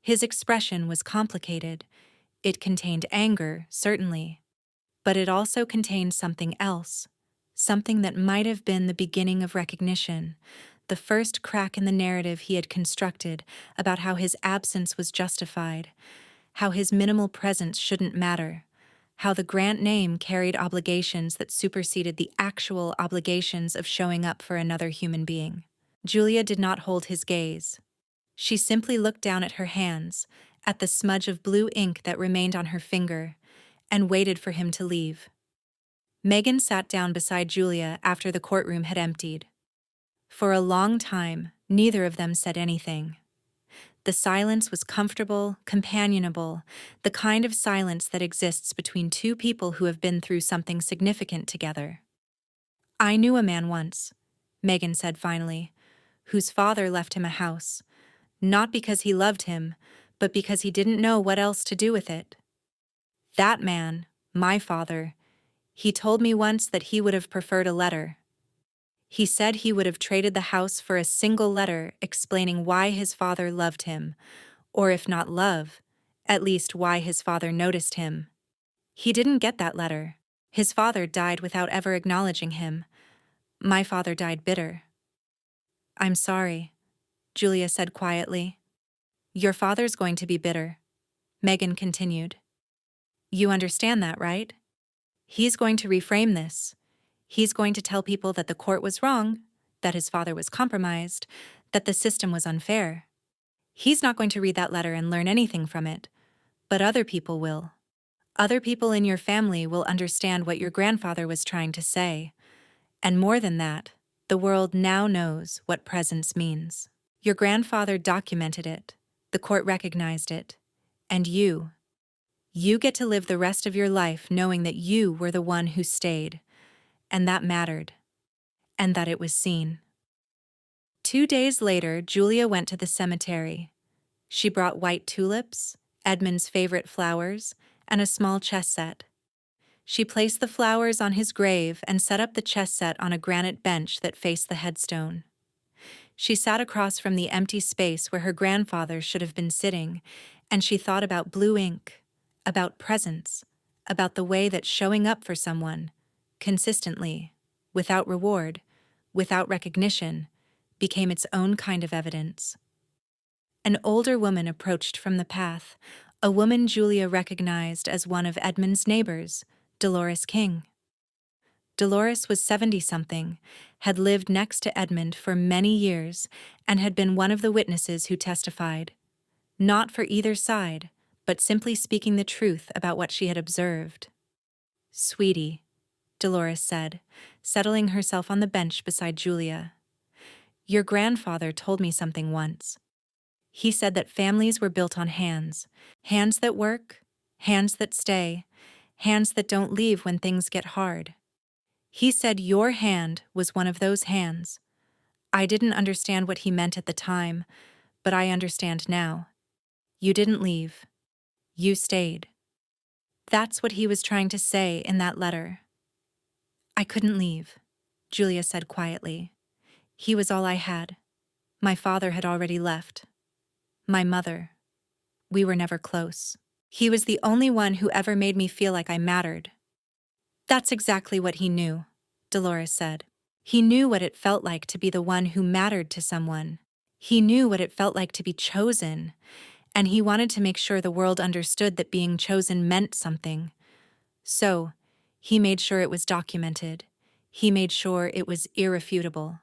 His expression was complicated. It contained anger, certainly, but it also contained something else. Something that might have been the beginning of recognition, the first crack in the narrative he had constructed about how his absence was justified, how his minimal presence shouldn't matter, how the Grant name carried obligations that superseded the actual obligations of showing up for another human being. Julia did not hold his gaze. She simply looked down at her hands, at the smudge of blue ink that remained on her finger, and waited for him to leave. Megan sat down beside Julia after the courtroom had emptied. For a long time, neither of them said anything. The silence was comfortable, companionable, the kind of silence that exists between two people who have been through something significant together. I knew a man once, Megan said finally, whose father left him a house, not because he loved him, but because he didn't know what else to do with it. That man, my father, he told me once that he would have preferred a letter. He said he would have traded the house for a single letter explaining why his father loved him, or if not love, at least why his father noticed him. He didn't get that letter. His father died without ever acknowledging him. My father died bitter. I'm sorry, Julia said quietly. Your father's going to be bitter, Megan continued. You understand that, right? He's going to reframe this. He's going to tell people that the court was wrong, that his father was compromised, that the system was unfair. He's not going to read that letter and learn anything from it, but other people will. Other people in your family will understand what your grandfather was trying to say. And more than that, the world now knows what presence means. Your grandfather documented it, the court recognized it, and you get to live the rest of your life knowing that you were the one who stayed, and that mattered, and that it was seen. 2 days later, Julia went to the cemetery. She brought white tulips, Edmund's favorite flowers, and a small chess set. She placed the flowers on his grave and set up the chess set on a granite bench that faced the headstone. She sat across from the empty space where her grandfather should have been sitting, and she thought about blue ink, about presence, about the way that showing up for someone, consistently, without reward, without recognition, became its own kind of evidence. An older woman approached from the path, a woman Julia recognized as one of Edmund's neighbors, Dolores King. Dolores was 70-something, had lived next to Edmund for many years, and had been one of the witnesses who testified, not for either side, but simply speaking the truth about what she had observed. Sweetie, Dolores said, settling herself on the bench beside Julia. Your grandfather told me something once. He said that families were built on hands, hands that work, hands that stay, hands that don't leave when things get hard. He said your hand was one of those hands. I didn't understand what he meant at the time, but I understand now. You didn't leave. You stayed. That's what he was trying to say in that letter. I couldn't leave, Julia said quietly. He was all I had. My father had already left. My mother. We were never close. He was the only one who ever made me feel like I mattered. That's exactly what he knew, Dolores said. He knew what it felt like to be the one who mattered to someone. He knew what it felt like to be chosen, and he wanted to make sure the world understood that being chosen meant something. So, he made sure it was documented. He made sure it was irrefutable.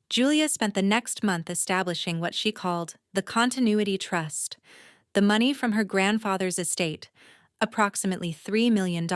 Julia spent the next month establishing what she called the Continuity Trust. The money from her grandfather's estate, approximately $3 million,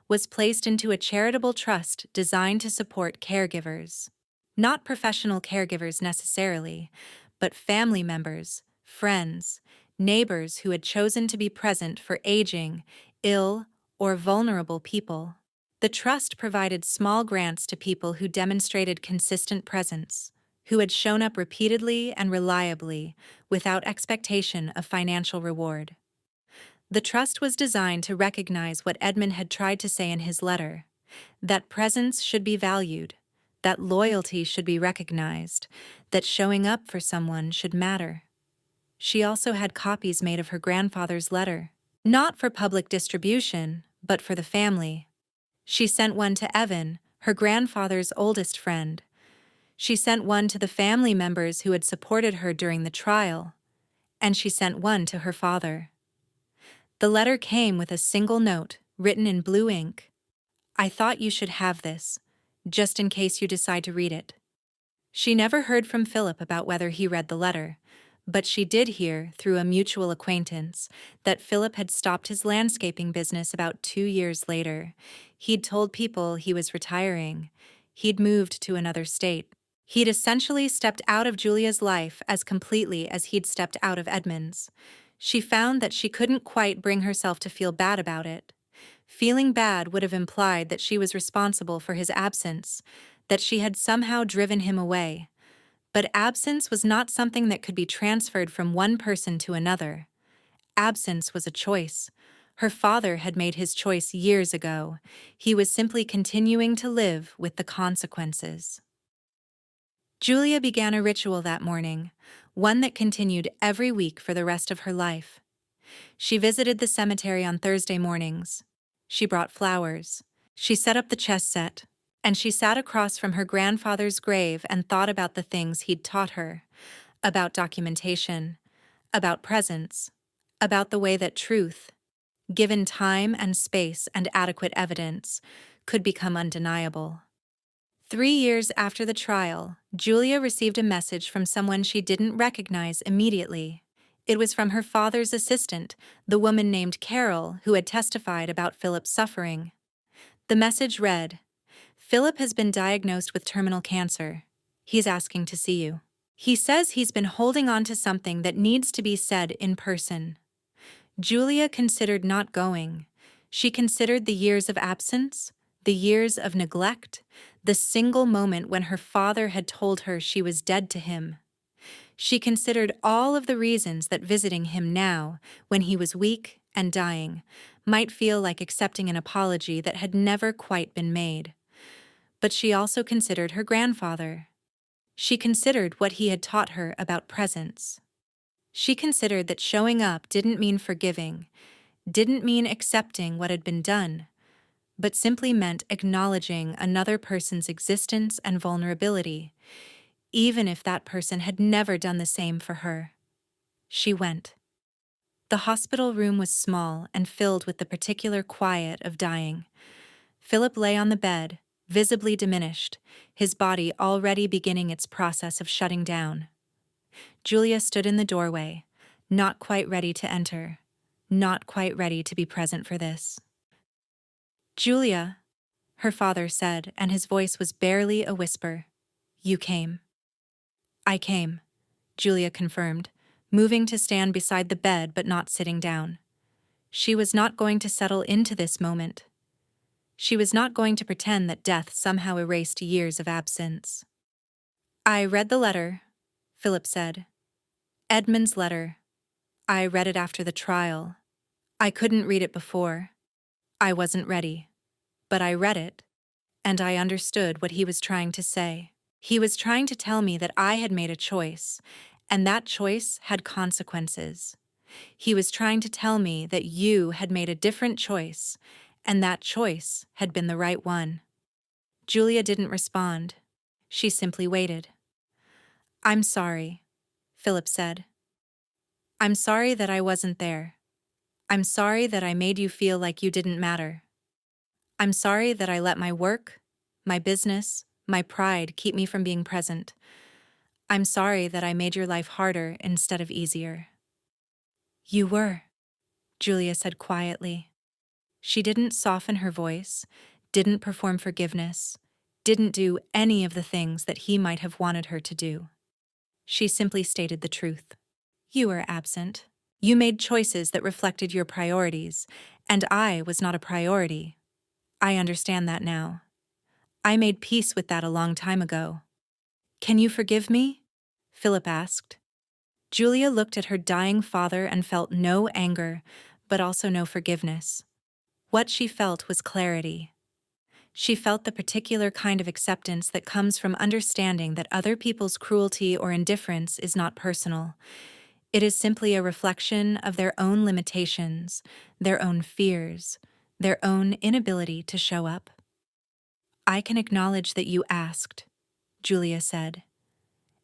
was placed into a charitable trust designed to support caregivers. Not professional caregivers necessarily, but family members, friends, neighbors who had chosen to be present for aging, ill, or vulnerable people. The trust provided small grants to people who demonstrated consistent presence, who had shown up repeatedly and reliably without expectation of financial reward. The trust was designed to recognize what Edmund had tried to say in his letter, that presence should be valued, that loyalty should be recognized, that showing up for someone should matter. She also had copies made of her grandfather's letter, not for public distribution, but for the family. She sent one to Evan, her grandfather's oldest friend. She sent one to the family members who had supported her during the trial, and she sent one to her father. The letter came with a single note, written in blue ink. I thought you should have this, just in case you decide to read it. She never heard from Philip about whether he read the letter, but she did hear, through a mutual acquaintance, that Philip had stopped his landscaping business about 2 years later. He'd told people he was retiring. He'd moved to another state. He'd essentially stepped out of Julia's life as completely as he'd stepped out of Edmund's. She found that she couldn't quite bring herself to feel bad about it. Feeling bad would have implied that she was responsible for his absence, that she had somehow driven him away. But absence was not something that could be transferred from one person to another. Absence was a choice. Her father had made his choice years ago. He was simply continuing to live with the consequences. Julia began a ritual that morning, one that continued every week for the rest of her life. She visited the cemetery on Thursday mornings. She brought flowers. She set up the chess set, and she sat across from her grandfather's grave and thought about the things he'd taught her, about documentation, about presence, about the way that truth, given time and space and adequate evidence, could become undeniable. 3 years after the trial, Julia received a message from someone she didn't recognize immediately. It was from her father's assistant, the woman named Carol, who had testified about Philip's suffering. The message read, Philip has been diagnosed with terminal cancer. He's asking to see you. He says he's been holding on to something that needs to be said in person. Julia considered not going. She considered the years of absence, the years of neglect, the single moment when her father had told her she was dead to him. She considered all of the reasons that visiting him now, when he was weak and dying, might feel like accepting an apology that had never quite been made. But she also considered her grandfather. She considered what he had taught her about presence. She considered that showing up didn't mean forgiving, didn't mean accepting what had been done, but simply meant acknowledging another person's existence and vulnerability, even if that person had never done the same for her. She went. The hospital room was small and filled with the particular quiet of dying. Philip lay on the bed, visibly diminished, his body already beginning its process of shutting down. Julia stood in the doorway, not quite ready to enter, not quite ready to be present for this. Julia, her father said, and his voice was barely a whisper. You came. I came, Julia confirmed, moving to stand beside the bed but not sitting down. She was not going to settle into this moment. She was not going to pretend that death somehow erased years of absence. I read the letter, Philip said. Edmund's letter. I read it after the trial. I couldn't read it before. I wasn't ready, but I read it, and I understood what he was trying to say. He was trying to tell me that I had made a choice, and that choice had consequences. He was trying to tell me that you had made a different choice, and that choice had been the right one. Julia didn't respond. She simply waited. I'm sorry, Philip said. I'm sorry that I wasn't there. I'm sorry that I made you feel like you didn't matter. I'm sorry that I let my work, my business, my pride keep me from being present. I'm sorry that I made your life harder instead of easier. You were, Julia said quietly. She didn't soften her voice, didn't perform forgiveness, didn't do any of the things that he might have wanted her to do. She simply stated the truth. You were absent. You made choices that reflected your priorities, and I was not a priority. I understand that now. I made peace with that a long time ago. Can you forgive me? Philip asked. Julia looked at her dying father and felt no anger, but also no forgiveness. What she felt was clarity. She felt the particular kind of acceptance that comes from understanding that other people's cruelty or indifference is not personal. It is simply a reflection of their own limitations, their own fears, their own inability to show up. I can acknowledge that you asked, Julia said,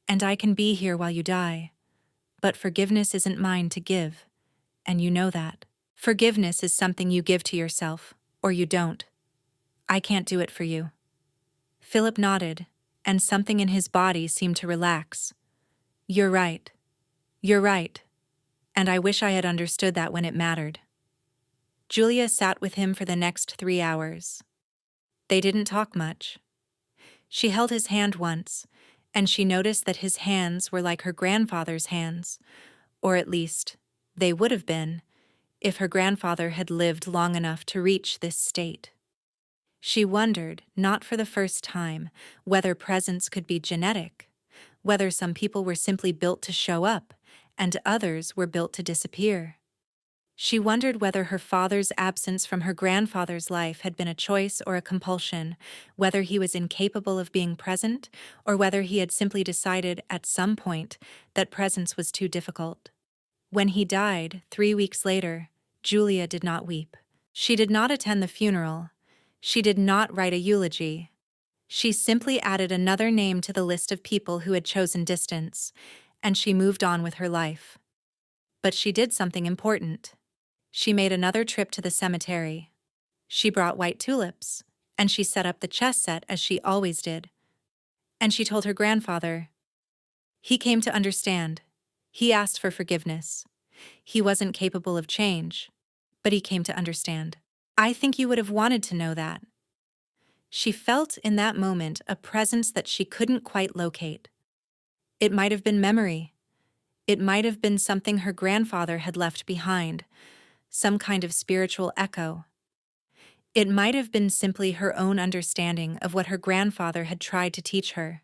and I can be here while you die. But forgiveness isn't mine to give, and you know that. Forgiveness is something you give to yourself, or you don't. I can't do it for you. Philip nodded, and something in his body seemed to relax. You're right. You're right. And I wish I had understood that when it mattered. Julia sat with him for the next 3 hours. They didn't talk much. She held his hand once, and she noticed that his hands were like her grandfather's hands, or at least, they would have been, if her grandfather had lived long enough to reach this state. She wondered, not for the first time, whether presence could be genetic, whether some people were simply built to show up, and others were built to disappear. She wondered whether her father's absence from her grandfather's life had been a choice or a compulsion, whether he was incapable of being present, or whether he had simply decided at some point that presence was too difficult. When he died, 3 weeks later, Julia did not weep. She did not attend the funeral. She did not write a eulogy. She simply added another name to the list of people who had chosen distance, and she moved on with her life. But she did something important. She made another trip to the cemetery. She brought white tulips, and she set up the chess set as she always did. And she told her grandfather. He came to understand. He asked for forgiveness. He wasn't capable of change, but he came to understand. I think you would have wanted to know that. She felt in that moment a presence that she couldn't quite locate. It might have been memory. It might have been something her grandfather had left behind, some kind of spiritual echo. It might have been simply her own understanding of what her grandfather had tried to teach her,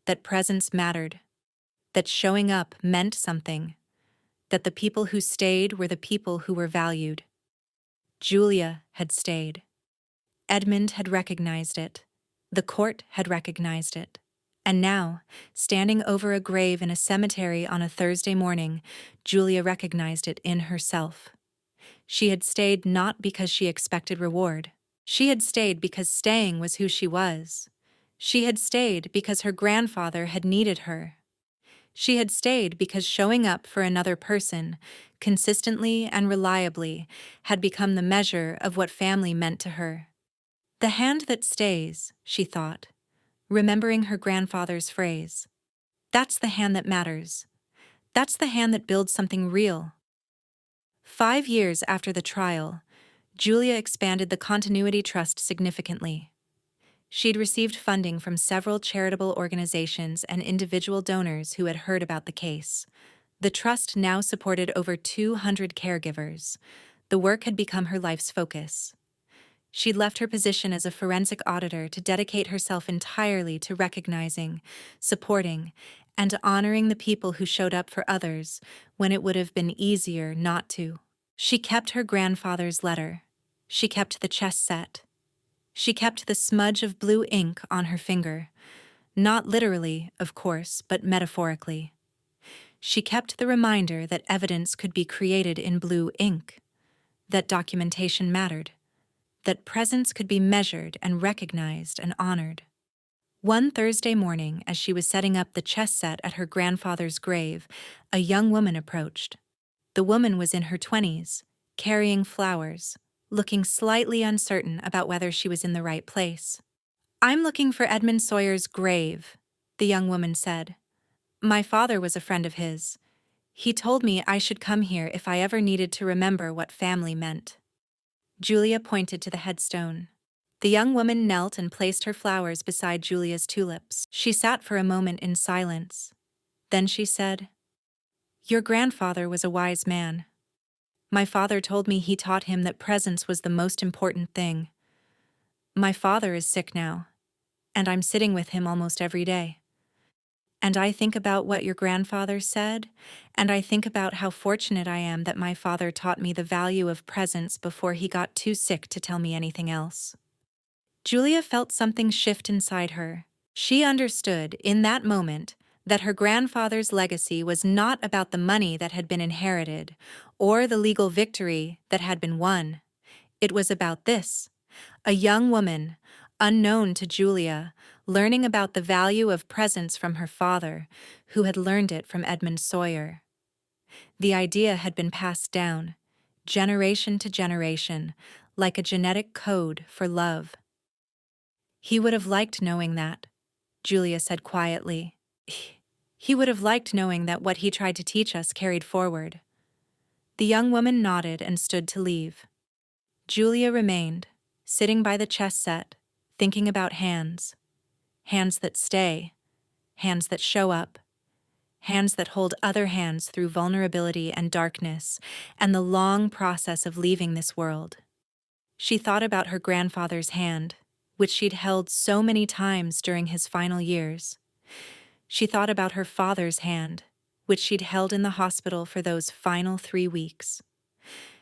that presence mattered, that showing up meant something, that the people who stayed were the people who were valued. Julia had stayed. Edmund had recognized it. The court had recognized it. And now, standing over a grave in a cemetery on a Thursday morning, Julia recognized it in herself. She had stayed not because she expected reward. She had stayed because staying was who she was. She had stayed because her grandfather had needed her. She had stayed because showing up for another person, consistently and reliably, had become the measure of what family meant to her. The hand that stays, she thought, remembering her grandfather's phrase. That's the hand that matters. That's the hand that builds something real. 5 years after the trial, Julia expanded the Continuity Trust significantly. She'd received funding from several charitable organizations and individual donors who had heard about the case. The trust now supported over 200 caregivers. The work had become her life's focus. She'd left her position as a forensic auditor to dedicate herself entirely to recognizing, supporting, and honoring the people who showed up for others when it would have been easier not to. She kept her grandfather's letter. She kept the chess set. She kept the smudge of blue ink on her finger. Not literally, of course, but metaphorically. She kept the reminder that evidence could be created in blue ink, that documentation mattered, that presence could be measured and recognized and honored. One Thursday morning, as she was setting up the chess set at her grandfather's grave, a young woman approached. The woman was in her 20s, carrying flowers, looking slightly uncertain about whether she was in the right place. "I'm looking for Edmund Sawyer's grave," the young woman said. "My father was a friend of his. He told me I should come here if I ever needed to remember what family meant." Julia pointed to the headstone. The young woman knelt and placed her flowers beside Julia's tulips. She sat for a moment in silence. Then she said, "Your grandfather was a wise man. My father told me he taught him that presence was the most important thing. My father is sick now, and I'm sitting with him almost every day. And I think about what your grandfather said, and I think about how fortunate I am that my father taught me the value of presence before he got too sick to tell me anything else." Julia felt something shift inside her. She understood, in that moment, that her grandfather's legacy was not about the money that had been inherited or the legal victory that had been won. It was about this: a young woman, unknown to Julia, learning about the value of presence from her father, who had learned it from Edmund Sawyer. The idea had been passed down, generation to generation, like a genetic code for love. "He would have liked knowing that," Julia said quietly. "He would have liked knowing that what he tried to teach us carried forward." The young woman nodded and stood to leave. Julia remained, sitting by the chess set, thinking about hands. Hands that stay, hands that show up, hands that hold other hands through vulnerability and darkness, and the long process of leaving this world. She thought about her grandfather's hand, which she'd held so many times during his final years. She thought about her father's hand, which she'd held in the hospital for those final 3 weeks.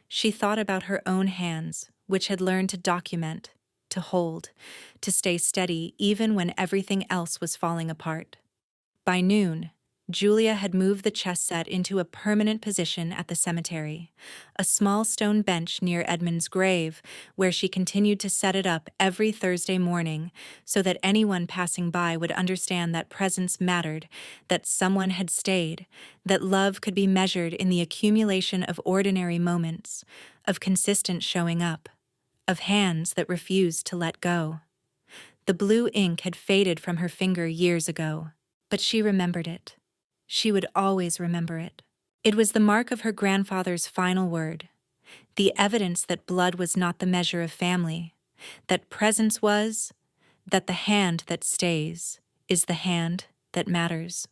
She thought about her own hands, which had learned to document, to hold, to stay steady even when everything else was falling apart. By noon, Julia had moved the chess set into a permanent position at the cemetery, a small stone bench near Edmund's grave, where she continued to set it up every Thursday morning so that anyone passing by would understand that presence mattered, that someone had stayed, that love could be measured in the accumulation of ordinary moments, of consistent showing up, of hands that refused to let go. The blue ink had faded from her finger years ago, but she remembered it. She would always remember it. It was the mark of her grandfather's final word, the evidence that blood was not the measure of family, that presence was, that the hand that stays is the hand that matters.